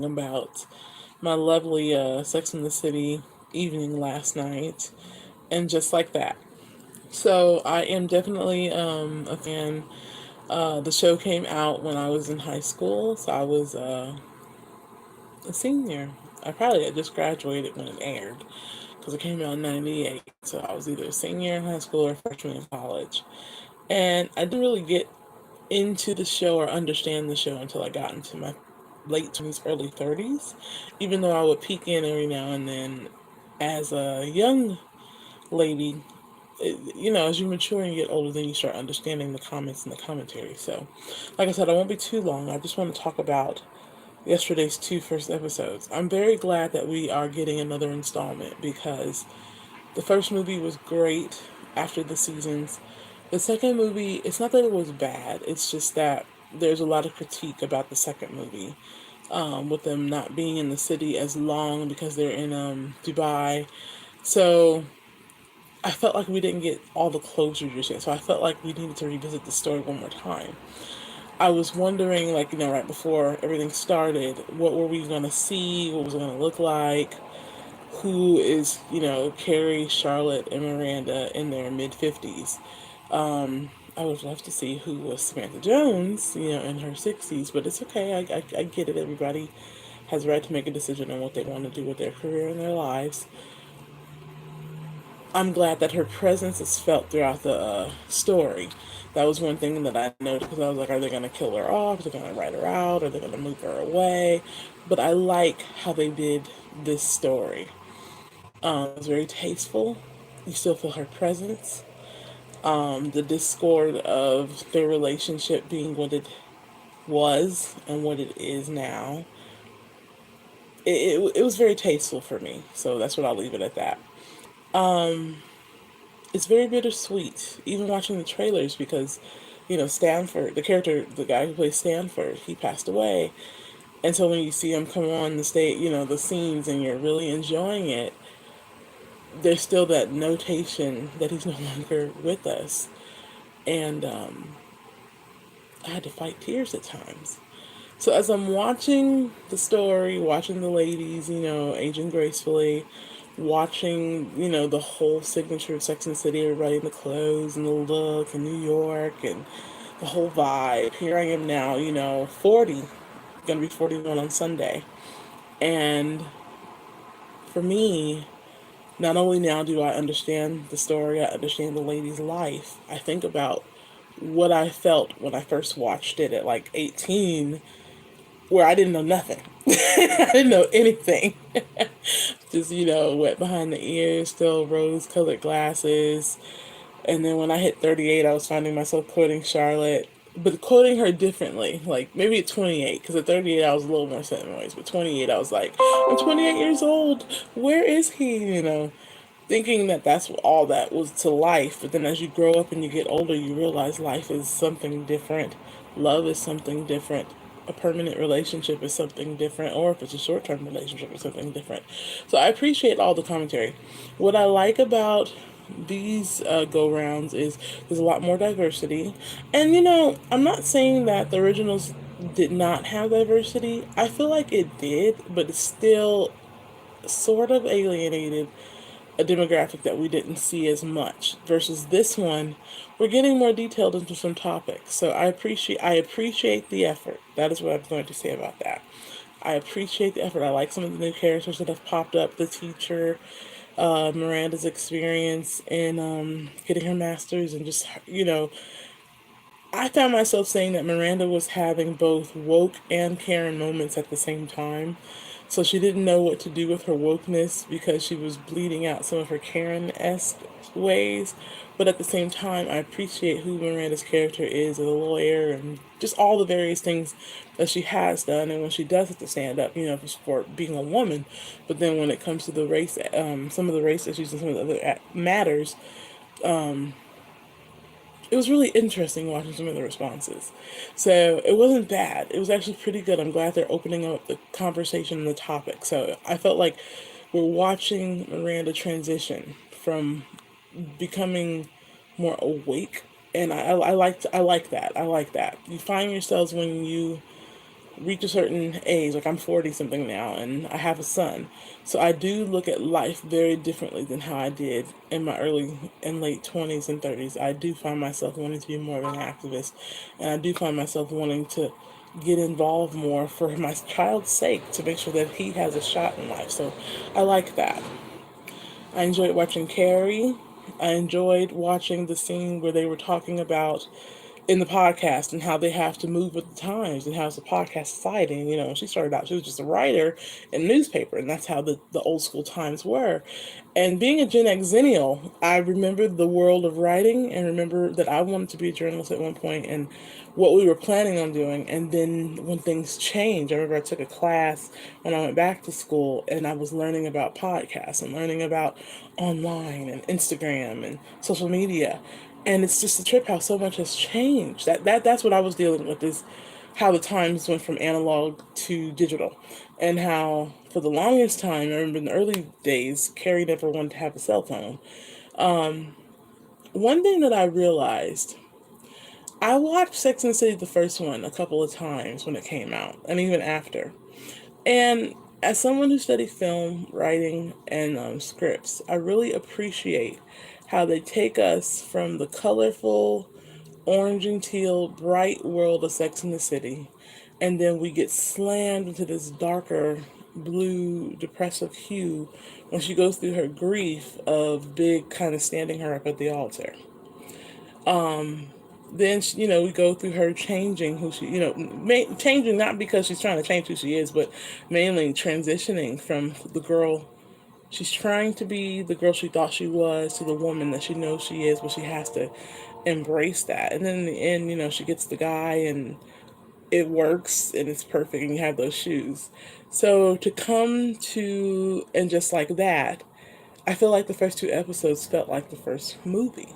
about my lovely Sex in the City evening last night, and just like that. So I am definitely a fan. The show came out when I was in high school, so I was a senior. I probably had just graduated when it aired because it came out in '98. So I was either a senior in high school or freshman in college. And I didn't really get into the show or understand the show until I got into my late 20s, early 30s, even though I would peek in every now and then as a young lady. As you mature and you get older, then you start understanding the comments and the commentary. So, like I said, I won't be too long. I just want to talk about yesterday's two first episodes. I'm very glad that we are getting another installment because the first movie was great after the seasons. The second movie, it's not that it was bad, it's just that there's a lot of critique about the second movie, with them not being in the city as long because they're in Dubai. So I felt like we didn't get all the closure just yet. So I felt like we needed to revisit the story one more time. I was wondering, like, right before everything started, what were we going to see? What was it going to look like? Who is, Carrie, Charlotte, and Miranda in their mid 50s? I would love to see who was Samantha Jones, in her 60s, but it's okay. I get it. Everybody has the right to make a decision on what they want to do with their career and their lives. I'm glad that her presence is felt throughout the story. That was one thing that I noticed because I was like, are they going to kill her off? Are they going to write her out? Are they going to move her away? But I like how they did this story. It was very tasteful. You still feel her presence. The discord of their relationship being what it was and what it is now. It was very tasteful for me. So that's what I'll leave it at that. It's very bittersweet, even watching the trailers because, Stanford, the character, the guy who plays Stanford, he passed away. And so when you see him come on the stage, the scenes, and you're really enjoying it, there's still that notation that he's no longer with us. And I had to fight tears at times. So as I'm watching the story, watching the ladies, aging gracefully, watching, the whole signature of Sex and the City, everybody in the clothes and the look and New York and the whole vibe. Here I am now, 40, gonna be 41 on Sunday. And for me, not only now do I understand the story, I understand the lady's life, I think about what I felt when I first watched it at like 18, where I didn't know nothing. I didn't know anything. Just, wet behind the ears, still rose colored glasses. And then when I hit 38, I was finding myself quoting Charlotte, but quoting her differently. Like maybe at 28, because at 38, I was a little more set in my ways. But 28, I was like, I'm 28 years old. Where is he? Thinking that that's all that was to life. But then as you grow up and you get older, you realize life is something different. Love is something different. A permanent relationship is something different, or if it's a short term relationship, it's something different. So I appreciate all the commentary. What I like about these go rounds is there's a lot more diversity. And I'm not saying that the originals did not have diversity. I feel like it did, but it still sort of alienated a demographic that we didn't see as much versus this one. We're getting more detailed into some topics, so I appreciate the effort. That is what I'm going to say about that. I appreciate the effort. I like some of the new characters that have popped up. The teacher, Miranda's experience in getting her master's, and just I found myself saying that Miranda was having both woke and Karen moments at the same time. So she didn't know what to do with her wokeness because she was bleeding out some of her Karen esque ways. But at the same time, I appreciate who Miranda's character is as a lawyer and just all the various things that she has done. And when she does have to stand up, for being a woman. But then when it comes to the race, some of the race issues and some of the other matters, it was really interesting watching some of the responses. So it wasn't bad. It was actually pretty good. I'm glad they're opening up the conversation and the topic. So I felt like we're watching Miranda transition from becoming more awake, and I like that. I like that. You find yourselves when you reach a certain age, like I'm 40 something now, and I have a son. So I do look at life very differently than how I did in my early and late 20s and 30s. I do find myself wanting to be more of an activist, and I do find myself wanting to get involved more for my child's sake to make sure that he has a shot in life. So I like that. I enjoyed watching Carrie. I enjoyed watching the scene where they were talking about in the podcast and how they have to move with the times and how it's a podcast society. And, when she started out, she was just a writer in a newspaper, and that's how the old school times were. And being a Gen X Xennial, I remember the world of writing and remember that I wanted to be a journalist at one point and what we were planning on doing. And then when things changed, I remember I took a class when I went back to school and I was learning about podcasts and learning about online and Instagram and social media. And it's just a trip how so much has changed. That's what I was dealing with, is how the times went from analog to digital, and how for the longest time, I remember in the early days, Carrie never wanted to have a cell phone. One thing that I realized, I watched Sex and the City, the first one, a couple of times when it came out, and even after. And as someone who studied film, writing, and scripts, I really appreciate how they take us from the colorful, orange and teal, bright world of Sex and the City, and then we get slammed into this darker, blue, depressive hue when she goes through her grief of Big kind of standing her up at the altar. Then we go through her changing who she, changing not because she's trying to change who she is, but mainly transitioning from the girl she's trying to be, the girl she thought she was, to the woman that she knows she is, but she has to embrace that. And then in the end, she gets the guy and it works and it's perfect and you have those shoes. So to come to, and just like that, I feel like the first two episodes felt like the first movie.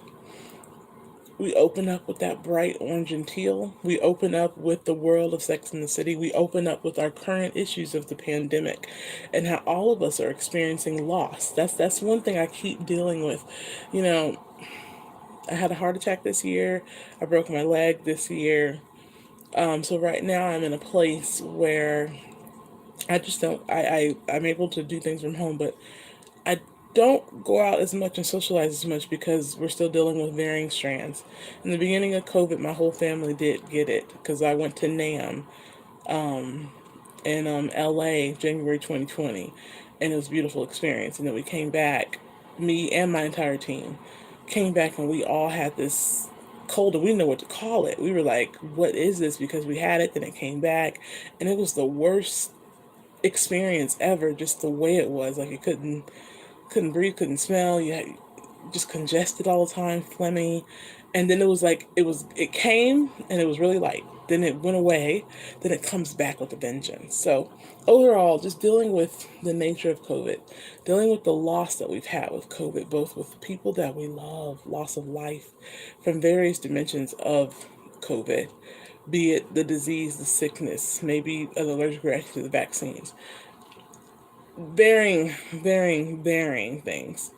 We open up with that bright orange and teal. We open up with the world of Sex and the City. We open up with our current issues of the pandemic and how all of us are experiencing loss. That's one thing I keep dealing with. You know, I had a heart attack this year. I broke my leg this year. So right now I'm in a place where I just don't, I'm able to do things from home, but I don't go out as much and socialize as much because we're still dealing with varying strands. In the beginning of COVID, my whole family did get it because I went to NAM in LA January 2020, and it was a beautiful experience. And then we came back, me and my entire team came back, and we all had this cold, and we didn't know what to call it. We were like, what is this? Because we had it, then it came back, and it was the worst experience ever, just the way it was. Like, you couldn't breathe, couldn't smell. You had just congested all the time, phlegmy. And then it was like, it came and it was really light. Then it went away. Then it comes back with a vengeance. So overall, just dealing with the nature of COVID, dealing with the loss that we've had with COVID, both with people that we love, loss of life from various dimensions of COVID, be it the disease, the sickness, maybe an allergic reaction to the vaccines, varying things.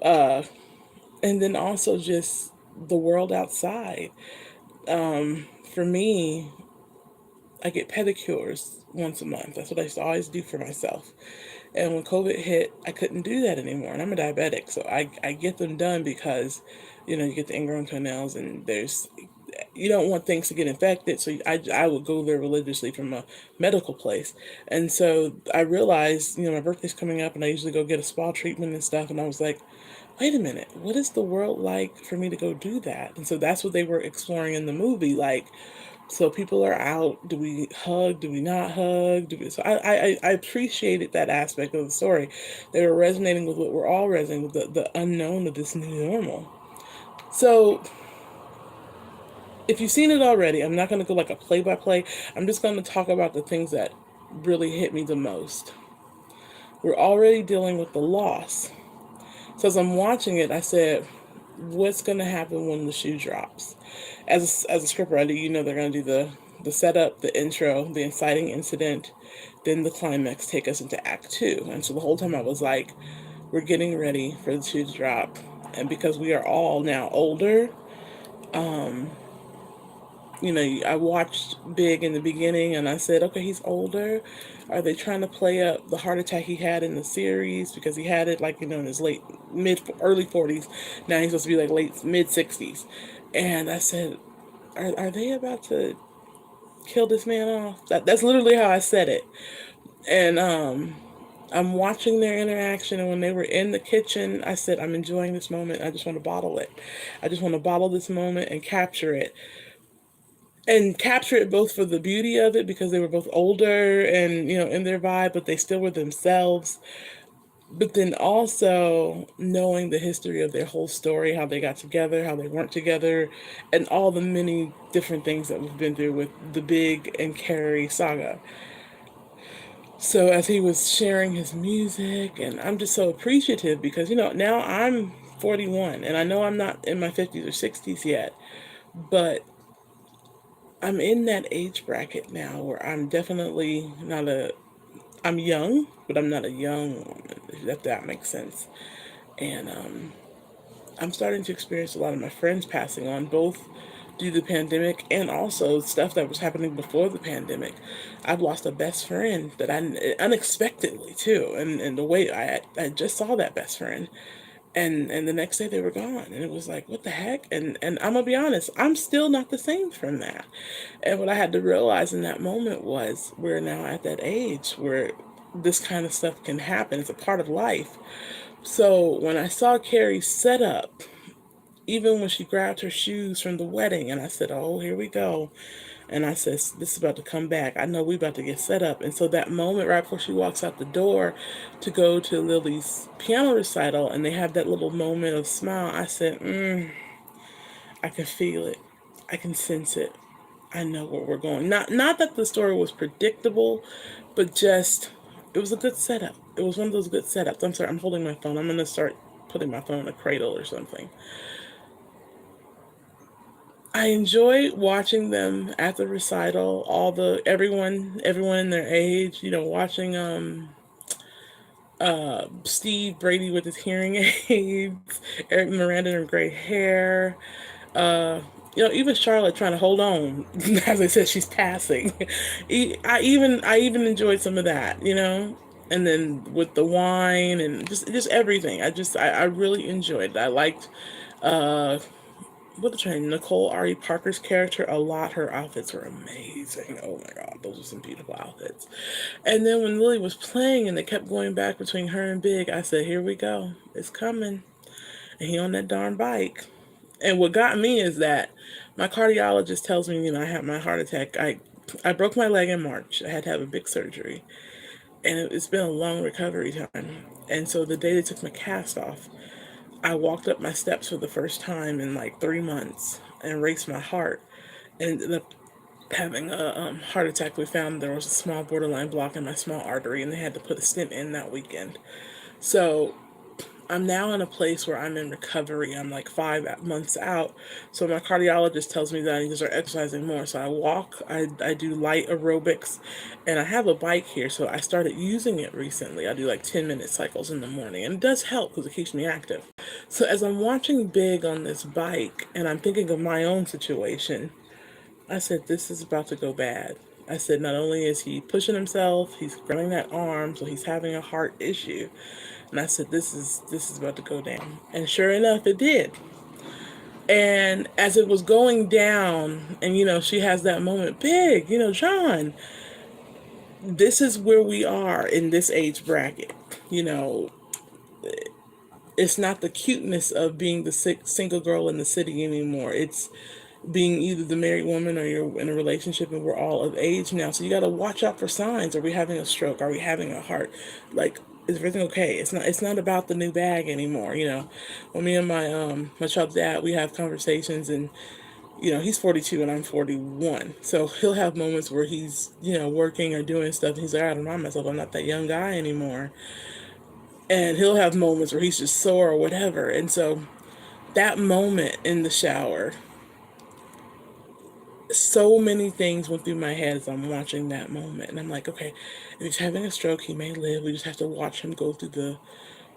And then also just the world outside. For me, I get pedicures once a month. That's what I used to always do for myself. And when COVID hit, I couldn't do that anymore. And I'm a diabetic, so I get them done because, you get the ingrown toenails and you don't want things to get infected. So I would go there religiously from a medical place. And so I realized, my birthday's coming up and I usually go get a spa treatment and stuff. And I was like, wait a minute, what is the world like for me to go do that? And so that's what they were exploring in the movie. Like, so people are out. Do we hug? Do we not hug? So I appreciated that aspect of the story. They were resonating with what we're all resonating with, the unknown of this new normal. So if you've seen it already, I'm not going to go like a play by play. I'm just going to talk about the things that really hit me the most. We're already dealing with the loss. So as I'm watching it, I said, what's going to happen when the shoe drops? As a scriptwriter, they're going to do the setup, the intro, the inciting incident, then the climax, take us into act two. And so the whole time I was like, we're getting ready for the shoe to drop. And because we are all now older, I watched Big in the beginning and I said, okay, he's older. Are they trying to play up the heart attack he had in the series? Because he had it like, in his early 40s. Now he's supposed to be like late, mid 60s. And I said, are they about to kill this man off? That's literally how I said it. And I'm watching their interaction, and when they were in the kitchen, I said, I'm enjoying this moment. I just want to bottle it. I just want to bottle this moment and capture it. And capture it both for the beauty of it, because they were both older and, in their vibe, but they still were themselves. But then also knowing the history of their whole story, how they got together, how they weren't together, and all the many different things that we've been through with the Big and Carrie saga. So as he was sharing his music, and I'm just so appreciative because, now I'm 41 and I know I'm not in my 50s or 60s yet, but I'm in that age bracket now where I'm definitely not I'm young, but I'm not a young woman, if that makes sense. And I'm starting to experience a lot of my friends passing on, both due to the pandemic and also stuff that was happening before the pandemic. I've lost a best friend that I unexpectedly too, and the way I just saw that best friend, and the next day they were gone, and it was like, what the heck? And I'm gonna be honest, I'm still not the same from that. And what I had to realize in that moment was we're now at that age where this kind of stuff can happen. It's a part of life. So when I saw Carrie set up, even when she grabbed her shoes from the wedding, and I said, oh, here we go. And I said, this is about to come back. I know we about to get set up. And so that moment right before she walks out the door to go to Lily's piano recital, and they have that little moment of smile, I said, I can feel it. I can sense it. I know where we're going. Not that the story was predictable, but just it was a good setup. It was one of those good setups. I'm sorry, I'm holding my phone. I'm gonna start putting my phone in a cradle or something. I enjoy watching them at the recital. Everyone in their age. Watching Steve Brady with his hearing aids, Eric Miranda in gray hair. Uh, even Charlotte trying to hold on. As I said, she's passing. I even enjoyed some of that. And then with the wine and just everything. I really enjoyed it. I liked what's her name? Nicole Ari Parker's character a lot. Her outfits were amazing. Oh my god, those were some beautiful outfits. And then when Lily was playing and they kept going back between her and Big, I said, here we go. It's coming. And he on that darn bike. And what got me is that my cardiologist tells me, I had my heart attack. I broke my leg in March. I had to have a big surgery. And it's been a long recovery time. And so the day they took my cast off, I walked up my steps for the first time in like 3 months and raced my heart and ended up having a heart attack. We found there was a small borderline block in my small artery, and they had to put a stent in that weekend. So I'm now in a place where I'm in recovery. I'm like 5 months out. So my cardiologist tells me that I need to start exercising more. So I walk, I do light aerobics, and I have a bike here. So I started using it recently. I do like 10-minute cycles in the morning, and it does help because it keeps me active. So as I'm watching Big on this bike and I'm thinking of my own situation, I said, this is about to go bad. I said, not only is he pushing himself, he's grabbing that arm, so he's having a heart issue. And I said, this is about to go down. And sure enough, it did. And as it was going down, and she has that moment, Big, John, this is where we are in this age bracket. You know, it's not the cuteness of being the single girl in the city anymore. It's being either the married woman or you're in a relationship, and we're all of age now. So you got to watch out for signs. Are we having a stroke? Are we having a heart? Like, is everything okay? It's not about the new bag anymore. When me and my child's dad, we have conversations, and he's 42 and I'm 41. So he'll have moments where he's working or doing stuff, and he's like, I don't remind myself I'm not that young guy anymore. And he'll have moments where he's just sore or whatever. And so that moment in the shower, so many things went through my head as I'm watching that moment. And I'm like, okay, if he's having a stroke, he may live. We just have to watch him go through the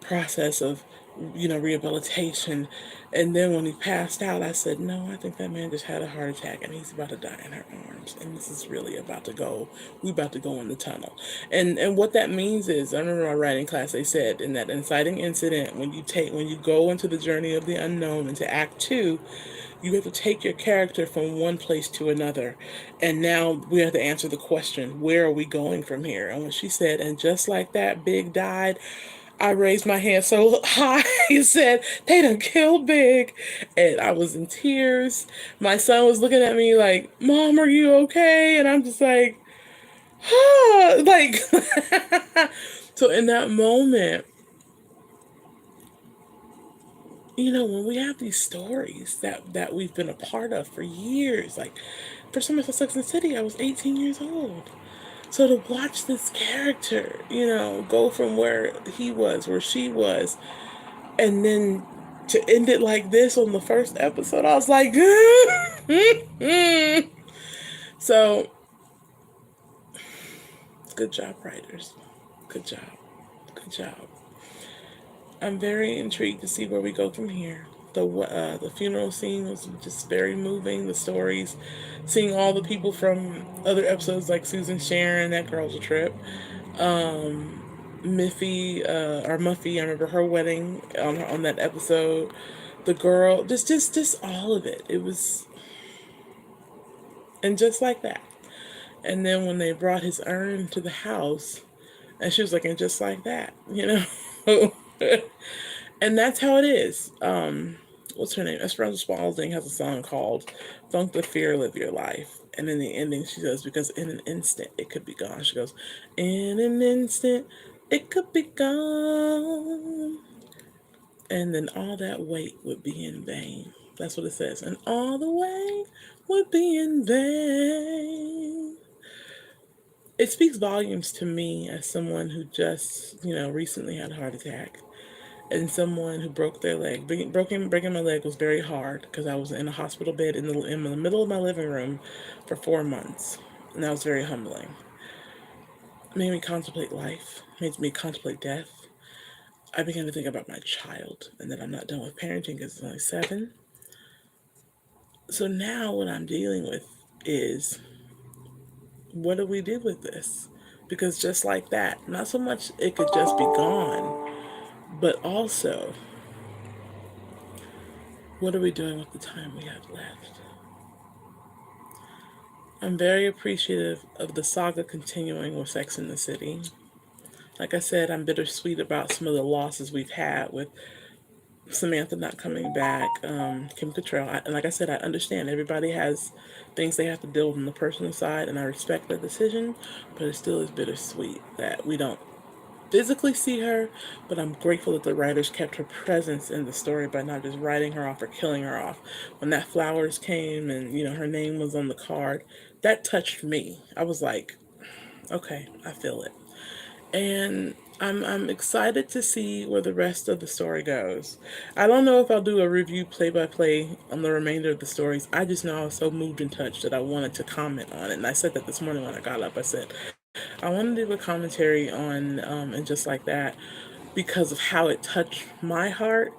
process of rehabilitation. And then when he passed out, I said, no, I think that man just had a heart attack and he's about to die in her arms. And this is really about to go, we about to go in the tunnel. And what that means is, I remember my writing class, they said in that inciting incident, when you go into the journey of the unknown into act two, you have to take your character from one place to another. And now we have to answer the question, where are we going from here? And when she said, and just like that, Big died, I raised my hand so high. He said, they done killed Big. And I was in tears. My son was looking at me like, Mom, are you okay? And I'm just like, ah, like, so in that moment, when we have these stories that we've been a part of for years, like for some of us, Sex and the City, I was 18 years old. So to watch this character, go from where he was, where she was, and then to end it like this on the first episode, I was like, so good job, writers. Good job. Good job. I'm very intrigued to see where we go from here. The funeral scene was just very moving. The stories, seeing all the people from other episodes like Susan Sharon, that girl's a trip. Miffy, or Muffy, I remember her wedding on that episode. The girl, just all of it. It was, and just like that. And then when they brought his urn to the house, and she was like, and just like that. And that's how it is. What's her name? Esperanza Spalding has a song called "Funk the Fear, Live Your Life." And in the ending, she says, because in an instant, it could be gone. She goes, in an instant, it could be gone. And then all that wait would be in vain. That's what it says. And all the wait would be in vain. It speaks volumes to me as someone who just, recently had a heart attack, and someone who broke their leg. Breaking my leg was very hard because I was in a hospital bed in the middle of my living room for 4 months, and that was very humbling. It made me contemplate life, made me contemplate death. I began to think about my child and that I'm not done with parenting because it's only 7. So now what I'm dealing with is, what do we do with this? Because just like that, not so much it could just be gone, but also, what are we doing with the time we have left? I'm very appreciative of the saga continuing with Sex in the City. Like I said, I'm bittersweet about some of the losses we've had with Samantha not coming back, Kim Cattrall. And like I said, I understand everybody has things they have to deal with on the personal side, and I respect that decision, but it still is bittersweet that we don't physically see her, but I'm grateful that the writers kept her presence in the story by not just writing her off or killing her off. When that flowers came and, her name was on the card, that touched me. I was like, okay, I feel it. And I'm excited to see where the rest of the story goes. I don't know if I'll do a review play by play on the remainder of the stories. I just know I was so moved and touched that I wanted to comment on it. And I said that this morning when I got up. I said, I want to do a commentary on and just like that, because of how it touched my heart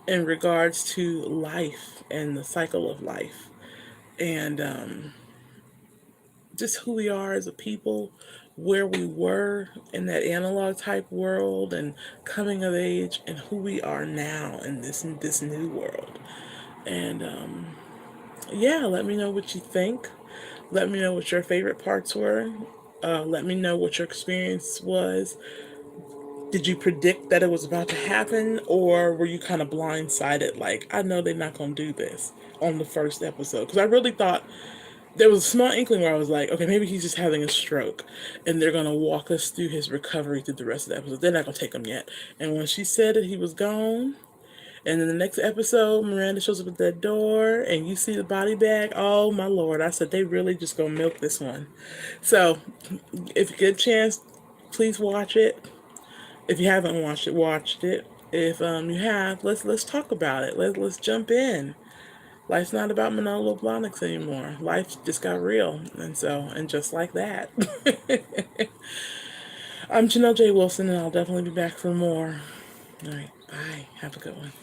in regards to life and the cycle of life, and just who we are as a people, where we were in that analog type world and coming of age, and who we are now in this new world. And yeah, let me know what you think. Let me know what your favorite parts were. Let me know what your experience was. Did you predict that it was about to happen, or were you kind of blindsided? Like, I know they're not going to do this on the first episode. Because I really thought there was a small inkling where I was like, okay, maybe he's just having a stroke, and they're going to walk us through his recovery through the rest of the episode. They're not going to take him yet. And when she said that he was gone, and in the next episode, Miranda shows up at that door, and you see the body bag. Oh my lord! I said they really just gonna milk this one. So, if you get a chance, please watch it. If you haven't watched it. If you have, let's talk about it. Let's jump in. Life's not about Manolo Blahniks anymore. Life just got real, and just like that. I'm Janelle J. Wilson, and I'll definitely be back for more. All right. Bye. Have a good one.